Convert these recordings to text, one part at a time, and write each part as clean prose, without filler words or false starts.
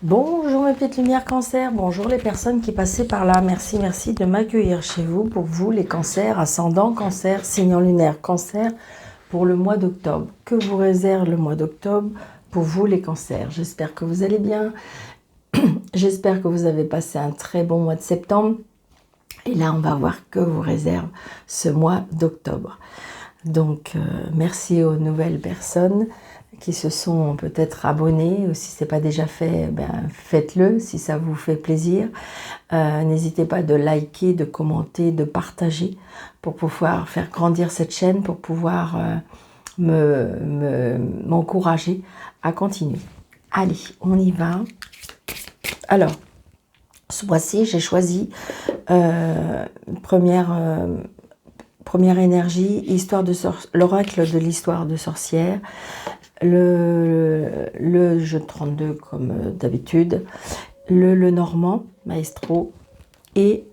Bonjour mes petites lumières cancer, bonjour les personnes qui passaient par là, merci de m'accueillir chez vous. Pour vous les cancers, ascendant cancer, signe lunaire cancer pour le mois d'octobre. Que vous réserve le mois d'octobre pour vous les cancers? J'espère que vous allez bien, j'espère que vous avez passé un très bon mois de septembre. Et là on va voir que vous réserve ce mois d'octobre. Donc merci aux nouvelles personnes qui se sont peut-être abonnés, ou si ce n'est pas déjà fait, ben, faites-le si ça vous fait plaisir. N'hésitez pas de liker, de commenter, de partager pour pouvoir faire grandir cette chaîne, pour pouvoir m'encourager à continuer. Allez, on y va. Alors, ce mois-ci, j'ai choisi première énergie, l'oracle de l'histoire de sorcière. Le jeu de 32 comme d'habitude, le normand, maestro, et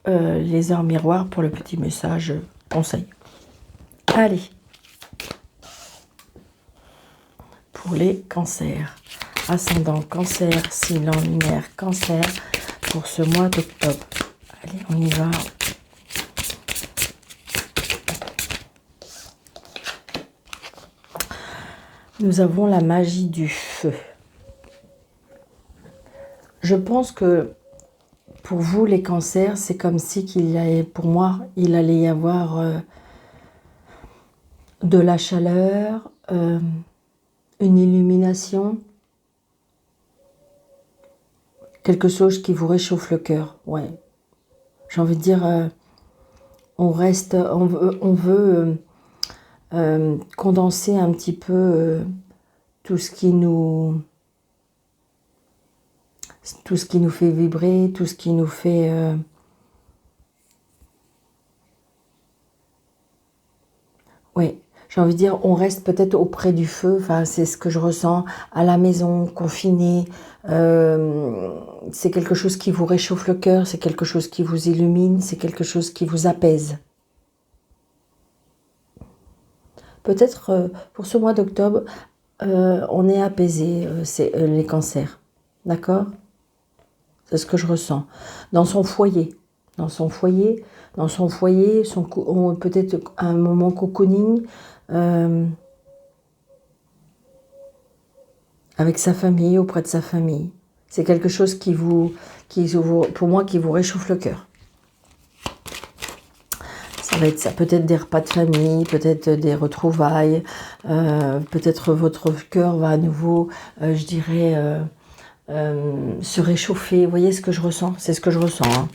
les heures miroirs pour le petit message conseil. Allez, pour les cancers, ascendant cancer, signe lunaire cancer, pour ce mois d'octobre. Allez, on y va. Nous avons la magie du feu. Je pense que pour vous, les cancers, c'est comme si pour moi, il allait y avoir de la chaleur, une illumination, quelque chose qui vous réchauffe le cœur. Ouais, j'ai envie de dire, on veut condenser un petit peu tout ce qui nous fait vibrer, tout ce qui nous fait oui, j'ai envie de dire, on reste peut-être auprès du feu, enfin c'est ce que je ressens à la maison, confiné, c'est quelque chose qui vous réchauffe le cœur, c'est quelque chose qui vous illumine, c'est quelque chose qui vous apaise. Peut-être pour ce mois d'octobre, on est apaisé, les cancers, d'accord? C'est ce que je ressens. Dans son foyer, peut-être un moment cocooning, avec sa famille, auprès de sa famille. C'est quelque chose pour moi, qui vous réchauffe le cœur. Ça va être ça, peut-être des repas de famille, peut-être des retrouvailles, peut-être votre cœur va à nouveau, je dirais, se réchauffer. Vous voyez ce que je ressens? C'est ce que je ressens. Hein.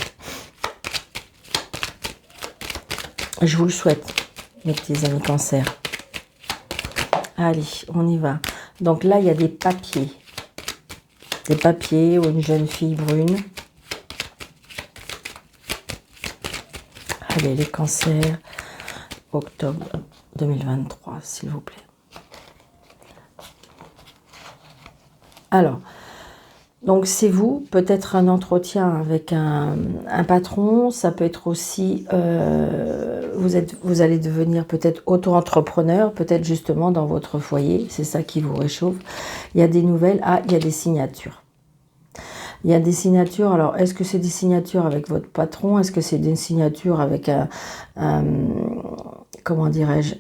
Je vous le souhaite, mes petits amis cancer. Allez, on y va. Donc là, il y a des papiers. Des papiers ou une jeune fille brune. Allez, les cancers, octobre 2023, s'il vous plaît. Alors, donc c'est vous, peut-être un entretien avec un patron, ça peut être aussi, vous allez devenir peut-être auto-entrepreneur, peut-être justement dans votre foyer, c'est ça qui vous réchauffe. Il y a des nouvelles, il y a des signatures. Il y a des signatures, alors est-ce que c'est des signatures avec votre patron? Est-ce que c'est des signatures avec comment dirais-je,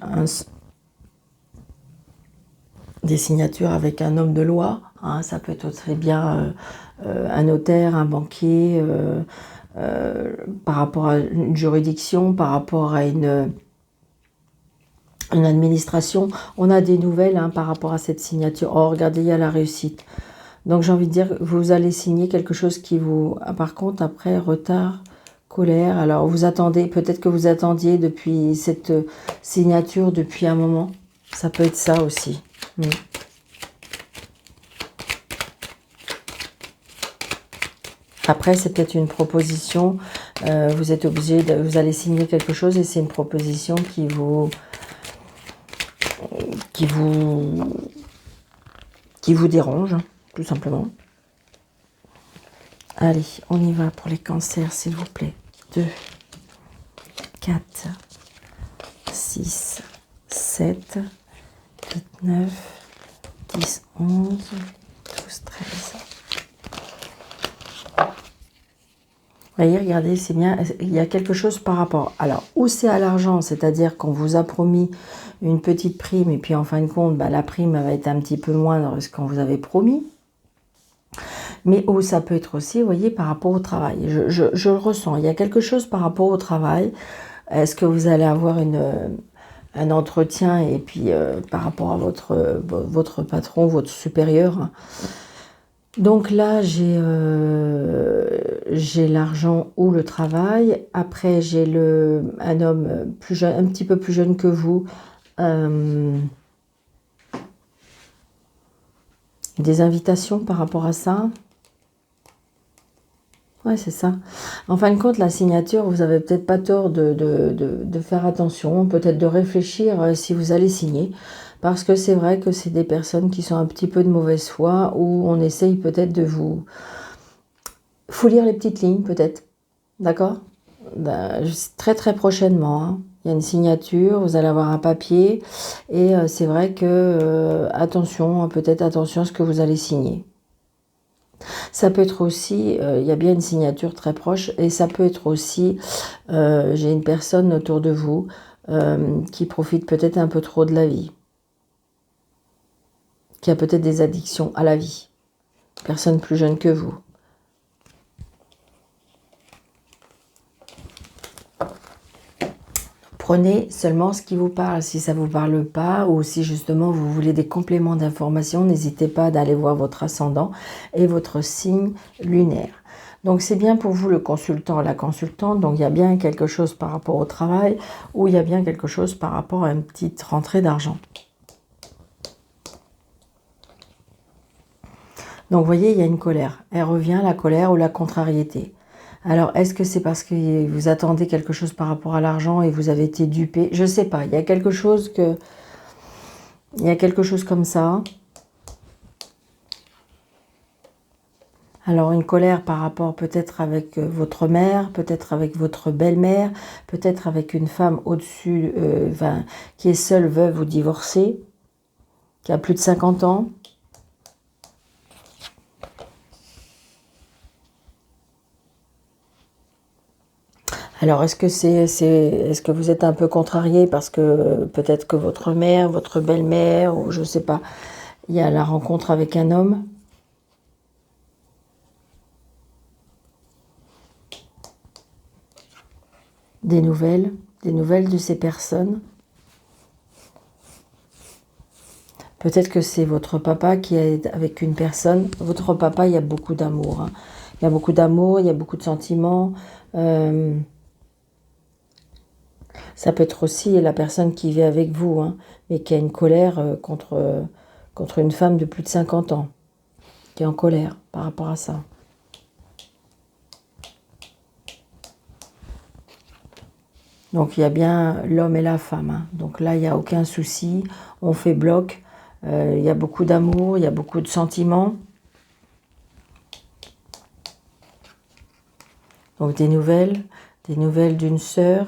des signatures avec un homme de loi, hein, ça peut être très bien un notaire, un banquier, par rapport à une juridiction, par rapport à une administration. On a des nouvelles par rapport à cette signature. Oh, regardez, il y a la réussite. Donc j'ai envie de dire, vous allez signer quelque chose qui vous... par contre, après, retard, colère. Alors vous attendez, peut-être que vous attendiez depuis cette signature depuis un moment. Ça peut être ça aussi. Après, c'est peut-être une proposition. Vous êtes obligé, vous allez signer quelque chose et c'est une proposition qui vous dérange, tout simplement. Allez, on y va pour les cancers, s'il vous plaît. 2, 4, 6, 7, 8, 9, 10, 11, 12, 13, Voyez, regardez, c'est bien, il y a quelque chose par rapport. Alors, ou c'est à l'argent, c'est-à-dire qu'on vous a promis une petite prime, et puis en fin de compte, bah, la prime va être un petit peu moindre que ce qu'on vous avait promis. Mais ou ça peut être aussi, vous voyez, par rapport au travail. Je le ressens, il y a quelque chose par rapport au travail. Est-ce que vous allez avoir un entretien, et puis par rapport à votre patron, votre supérieur, hein. Donc là, j'ai l'argent ou le travail. Après, j'ai un homme plus jeune, un petit peu plus jeune que vous. Des invitations par rapport à ça. Ouais, c'est ça. En fin de compte, la signature, vous avez peut-être pas tort de faire attention, peut-être de réfléchir si vous allez signer. Parce que c'est vrai que c'est des personnes qui sont un petit peu de mauvaise foi, où on essaye peut-être de vous... Faut lire les petites lignes, peut-être. D'accord? Ben, très très prochainement, hein. Il y a une signature, vous allez avoir un papier. Et c'est vrai que, attention, peut-être attention à ce que vous allez signer. Ça peut être aussi, il y a bien une signature très proche, et ça peut être aussi, j'ai une personne autour de vous qui profite peut-être un peu trop de la vie, qui a peut-être des addictions à la vie, personne plus jeune que vous. Prenez seulement ce qui vous parle. Si ça ne vous parle pas, ou si justement vous voulez des compléments d'information, n'hésitez pas d'aller voir votre ascendant et votre signe lunaire. Donc c'est bien pour vous le consultant, la consultante. Donc il y a bien quelque chose par rapport au travail, ou il y a bien quelque chose par rapport à une petite rentrée d'argent. Donc vous voyez, il y a une colère. Elle revient, la colère ou la contrariété. Alors, est-ce que c'est parce que vous attendez quelque chose par rapport à l'argent et vous avez été dupé? Je ne sais pas. Il y a quelque chose comme ça. Alors, une colère par rapport peut-être avec votre mère, peut-être avec votre belle-mère, peut-être avec une femme au-dessus, qui est seule, veuve ou divorcée, qui a plus de 50 ans. Alors, est-ce que vous êtes un peu contrarié parce que peut-être que votre mère, votre belle-mère, ou je ne sais pas, il y a la rencontre avec un homme? Des nouvelles de ces personnes. Peut-être que c'est votre papa qui est avec une personne. Votre papa, il y a beaucoup d'amour, hein. Il y a beaucoup d'amour, il y a beaucoup de sentiments. Ça peut être aussi la personne qui vit avec vous, hein, mais qui a une colère contre une femme de plus de 50 ans, qui est en colère par rapport à ça. Donc il y a bien l'homme et la femme, hein. Donc là, il n'y a aucun souci, on fait bloc. Il y a beaucoup d'amour, il y a beaucoup de sentiments. Donc des nouvelles d'une sœur.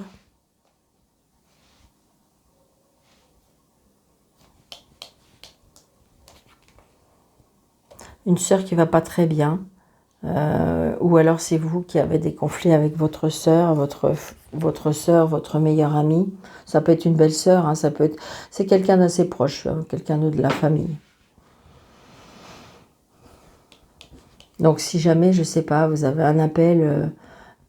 Une sœur qui va pas très bien, ou alors c'est vous qui avez des conflits avec votre sœur, votre meilleure amie. Ça peut être une belle sœur, hein, ça peut être, c'est quelqu'un d'assez proche, quelqu'un de la famille. Donc si jamais, je sais pas, vous avez un appel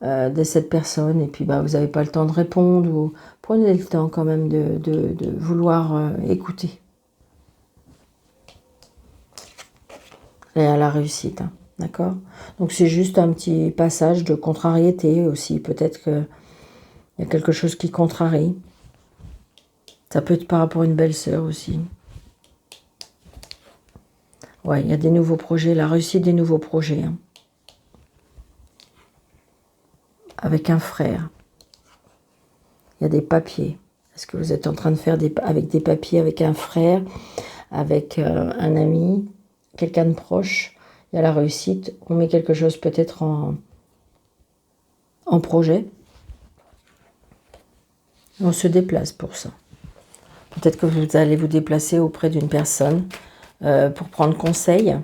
de cette personne, et puis bah, vous n'avez pas le temps de répondre, ou prenez le temps quand même de vouloir écouter. Et à la réussite, hein, d'accord? Donc c'est juste un petit passage de contrariété aussi, peut-être qu'il y a quelque chose qui contrarie. Ça peut être par rapport à une belle-sœur aussi. Ouais, il y a des nouveaux projets, la réussite des nouveaux projets, hein. Avec un frère. Il y a des papiers. Est-ce que vous êtes en train de faire avec des papiers avec un frère, avec un ami, quelqu'un de proche? Il y a la réussite. On met quelque chose peut-être en projet. On se déplace pour ça. Peut-être que vous allez vous déplacer auprès d'une personne pour prendre conseil.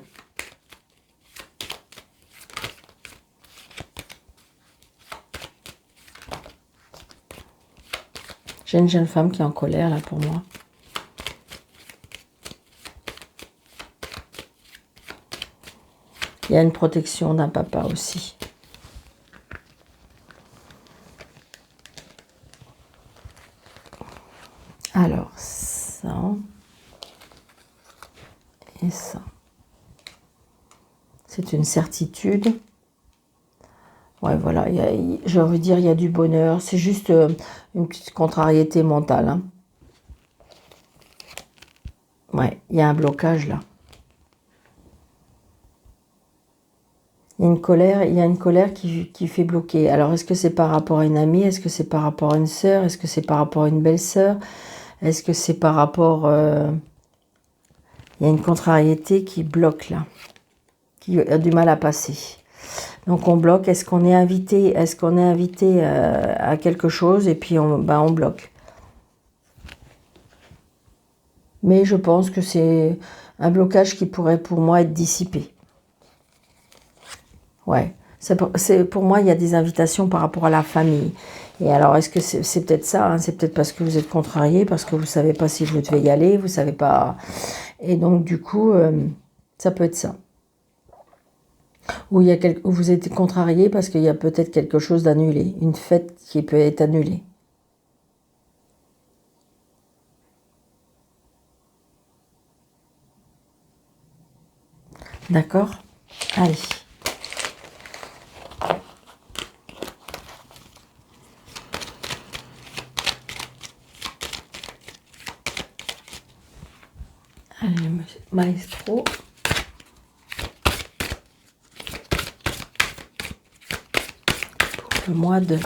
J'ai une jeune femme qui est en colère là pour moi. Il y a une protection d'un papa aussi. Alors, ça et ça. C'est une certitude. Ouais, voilà, j'ai envie de dire, il y a du bonheur. C'est juste une petite contrariété mentale. Hein. Ouais, il y a un blocage là. Il y a une colère qui fait bloquer. Alors, est-ce que c'est par rapport à une amie? Est-ce que c'est par rapport à une sœur? Est-ce que c'est par rapport à une belle-sœur? Est-ce que c'est par rapport... Il y a une contrariété qui bloque là, qui a du mal à passer. Donc on bloque. Est-ce qu'on est invité? Est-ce qu'on est invité à quelque chose et puis on bloque. Mais je pense que c'est un blocage qui pourrait pour moi être dissipé. Ouais. Pour moi, il y a des invitations par rapport à la famille. Et alors, est-ce que c'est peut-être ça, hein, c'est peut-être parce que vous êtes contrarié, parce que vous ne savez pas si vous devez y aller, vous ne savez pas... Et donc, du coup, ça peut être ça. Ou vous êtes contrarié parce qu'il y a peut-être quelque chose d'annulé, une fête qui peut être annulée. D'accord? Allez. Allez, maestro. Pour le mois de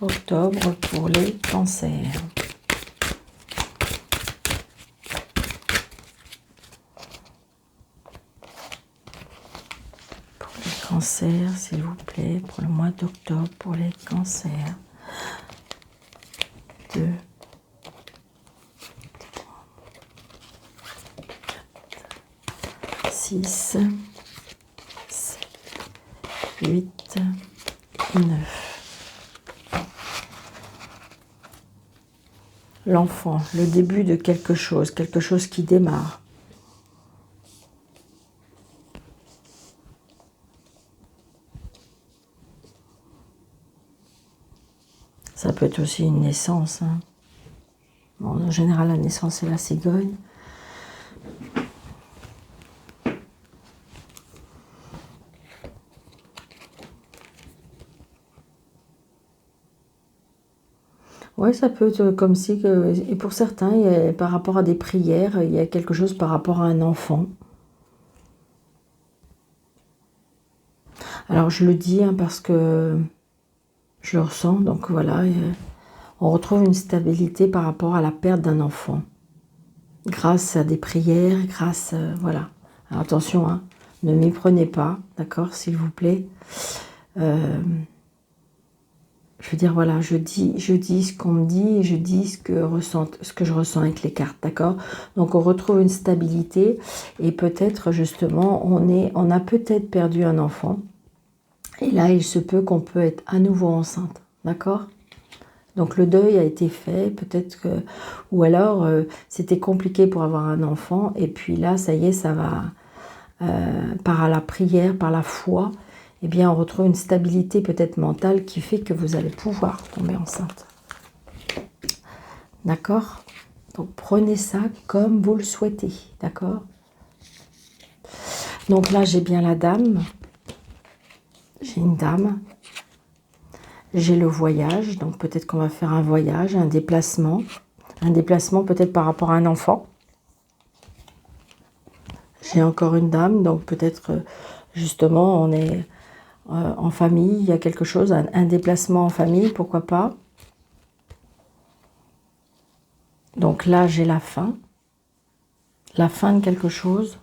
octobre pour les cancers. Pour les cancers, s'il vous plaît, pour le mois d'octobre pour les cancers. 2, 6, 7, 8, 9. L'enfant, le début de quelque chose qui démarre. Ça peut être aussi une naissance. Hein. Bon, en général, la naissance, c'est la cigogne. Oui, ça peut être comme si, et pour certains, par rapport à des prières, il y a quelque chose par rapport à un enfant. Alors, je le dis hein, parce que je le ressens, donc voilà, on retrouve une stabilité par rapport à la perte d'un enfant. Grâce à des prières, voilà. Alors, attention, hein, ne m'y prenez pas, d'accord, s'il vous plaît. Je veux dire, voilà, je dis ce qu'on me dit et je dis ce que je ressens avec les cartes, d'accord? Donc, on retrouve une stabilité et peut-être, justement, on a peut-être perdu un enfant. Et là, il se peut qu'on peut être à nouveau enceinte, d'accord? Donc, le deuil a été fait, peut-être que... Ou alors, c'était compliqué pour avoir un enfant et puis là, ça y est, ça va... par la prière, par la foi... eh bien, on retrouve une stabilité peut-être mentale qui fait que vous allez pouvoir tomber enceinte. D'accord? Donc, prenez ça comme vous le souhaitez. D'accord? Donc là, j'ai bien la dame. J'ai une dame. J'ai le voyage. Donc, peut-être qu'on va faire un voyage, un déplacement. Un déplacement peut-être par rapport à un enfant. J'ai encore une dame. Donc, peut-être, justement, on est... en famille, il y a quelque chose, un déplacement en famille, pourquoi pas. Donc là, j'ai la fin de quelque chose,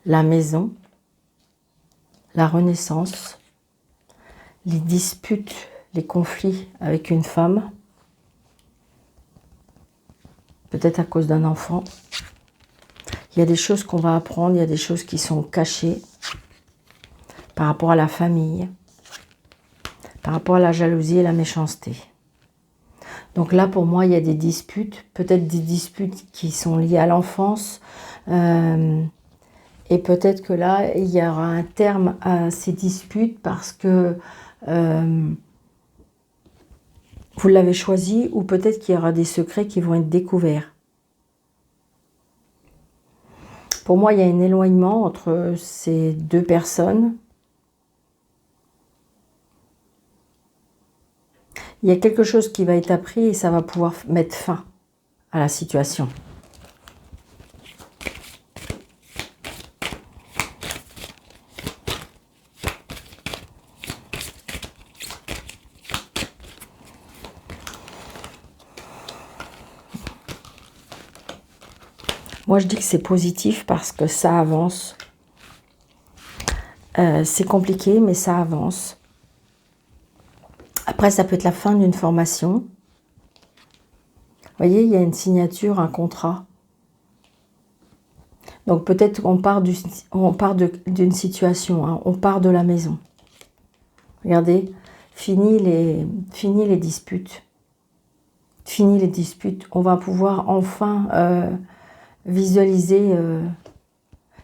la maison, la renaissance, les disputes, les conflits avec une femme, peut-être à cause d'un enfant. Il y a des choses qu'on va apprendre, il y a des choses qui sont cachées par rapport à la famille, par par rapport à la jalousie et la méchanceté. Donc là, pour moi, il y a des disputes, peut-être des disputes qui sont liées à l'enfance. Et peut-être que là, il y aura un terme à ces disputes parce que vous l'avez choisi, ou peut-être qu'il y aura des secrets qui vont être découverts. Pour moi, il y a un éloignement entre ces deux personnes. Il y a quelque chose qui va être appris et ça va pouvoir mettre fin à la situation. Moi, je dis que c'est positif parce que ça avance. C'est compliqué, mais ça avance. Après, ça peut être la fin d'une formation. Vous voyez, il y a une signature, un contrat. Donc peut-être qu'on part d'une situation, hein, on part de la maison. Regardez, fini les disputes. Fini les disputes. On va pouvoir enfin visualiser.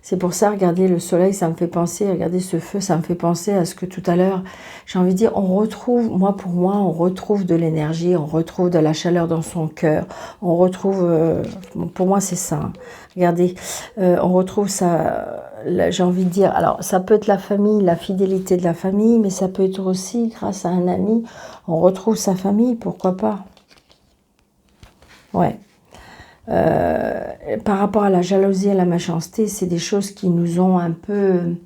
C'est pour ça, regardez, le soleil, ça me fait penser, regardez ce feu, ça me fait penser à ce que tout à l'heure, j'ai envie de dire, on retrouve, pour moi, on retrouve de l'énergie, on retrouve de la chaleur dans son cœur, on retrouve, pour moi, c'est ça. Hein. Regardez, on retrouve ça, j'ai envie de dire, alors, ça peut être la famille, la fidélité de la famille, mais ça peut être aussi, grâce à un ami, on retrouve sa famille, pourquoi pas. Ouais. Par rapport à la jalousie et à la méchanceté, c'est des choses qui nous ont un peu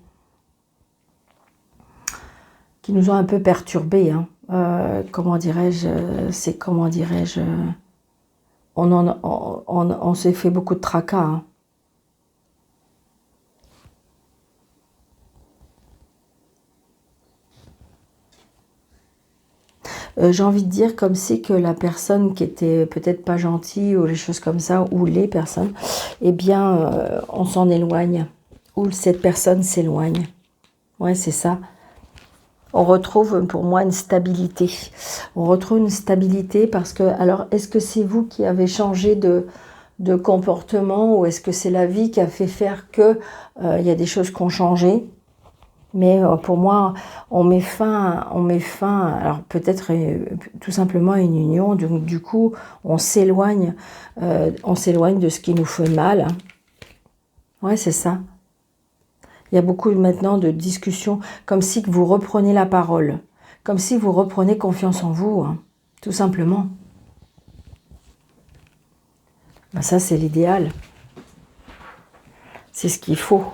perturbés. Hein. Comment dirais-je, on s'est fait beaucoup de tracas. Hein. J'ai envie de dire comme si que la personne qui était peut-être pas gentille ou les choses comme ça, ou les personnes, eh bien, on s'en éloigne, ou cette personne s'éloigne. Ouais, c'est ça. On retrouve pour moi une stabilité. On retrouve une stabilité parce que, alors, est-ce que c'est vous qui avez changé de comportement ou est-ce que c'est la vie qui a fait faire que il y a des choses qui ont changé? Mais pour moi, on met fin, alors peut-être tout simplement à une union, donc du coup, on s'éloigne de ce qui nous fait mal. Ouais, c'est ça. Il y a beaucoup maintenant de discussions, comme si vous reprenez la parole, comme si vous reprenez confiance en vous, hein, tout simplement. Ben ça, c'est l'idéal. C'est ce qu'il faut.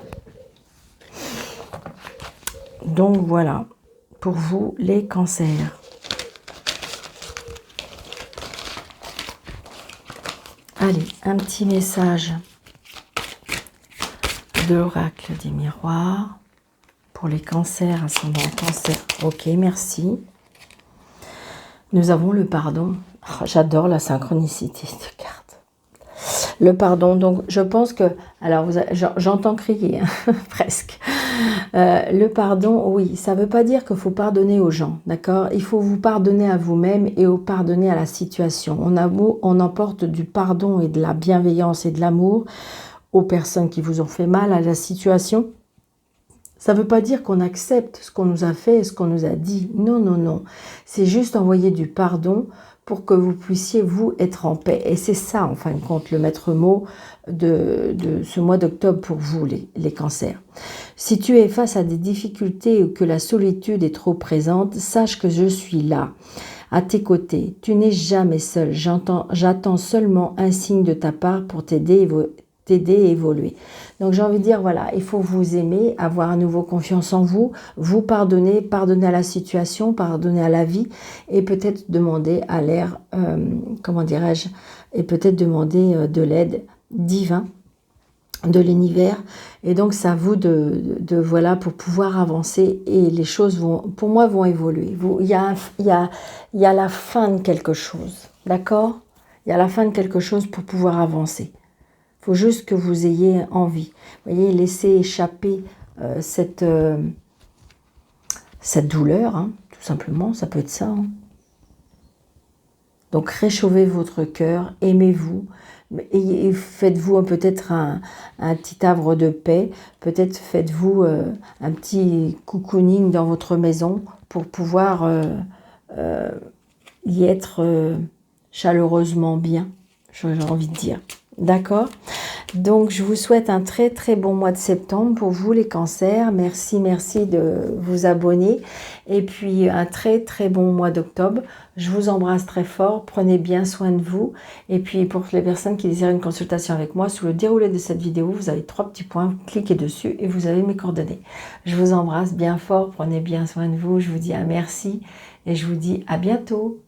Donc voilà, pour vous les cancers. Allez, un petit message de l'oracle des miroirs pour les cancers, ascendant cancer. Ok, merci. Nous avons le pardon. Oh, j'adore la synchronicité de cartes. Le pardon, donc je pense que, alors j'entends crier, hein, presque. Le pardon, oui, ça ne veut pas dire qu'il faut pardonner aux gens, d'accord? Il faut vous pardonner à vous-même et pardonner à la situation. On emporte du pardon et de la bienveillance et de l'amour aux personnes qui vous ont fait mal, à la situation. Ça ne veut pas dire qu'on accepte ce qu'on nous a fait et ce qu'on nous a dit. Non, non, non. C'est juste envoyer du pardon pour que vous puissiez, vous, être en paix. Et c'est ça, en fin de compte, le maître mot de ce mois d'octobre pour vous, les cancers. Si tu es face à des difficultés ou que la solitude est trop présente, sache que je suis là, à tes côtés. Tu n'es jamais seul. J'attends seulement un signe de ta part pour t'aider et évoluer. Donc j'ai envie de dire, voilà, il faut vous aimer, avoir à nouveau confiance en vous, vous pardonner à la situation, pardonner à la vie, et peut-être demander à l'air, comment dirais-je, et peut-être demander de l'aide divine, de l'univers. Et donc c'est à vous voilà, pour pouvoir avancer, et les choses vont, pour moi, vont évoluer. Il y a la fin de quelque chose, d'accord? Il y a la fin de quelque chose pour pouvoir avancer. Il faut juste que vous ayez envie. Vous voyez, laissez échapper cette douleur, hein, Tout simplement, ça peut être ça. Hein. Donc réchauffez votre cœur, aimez-vous, et faites-vous peut-être un petit havre de paix, peut-être faites-vous un petit cocooning dans votre maison pour pouvoir y être chaleureusement bien, j'ai envie de dire. D'accord? Donc, je vous souhaite un très très bon mois de septembre pour vous les cancers. Merci, merci de vous abonner. Et puis, un très très bon mois d'octobre. Je vous embrasse très fort. Prenez bien soin de vous. Et puis, pour les personnes qui désirent une consultation avec moi, sous le déroulé de cette vidéo, vous avez 3 petits points. Cliquez dessus et vous avez mes coordonnées. Je vous embrasse bien fort. Prenez bien soin de vous. Je vous dis un merci et je vous dis à bientôt.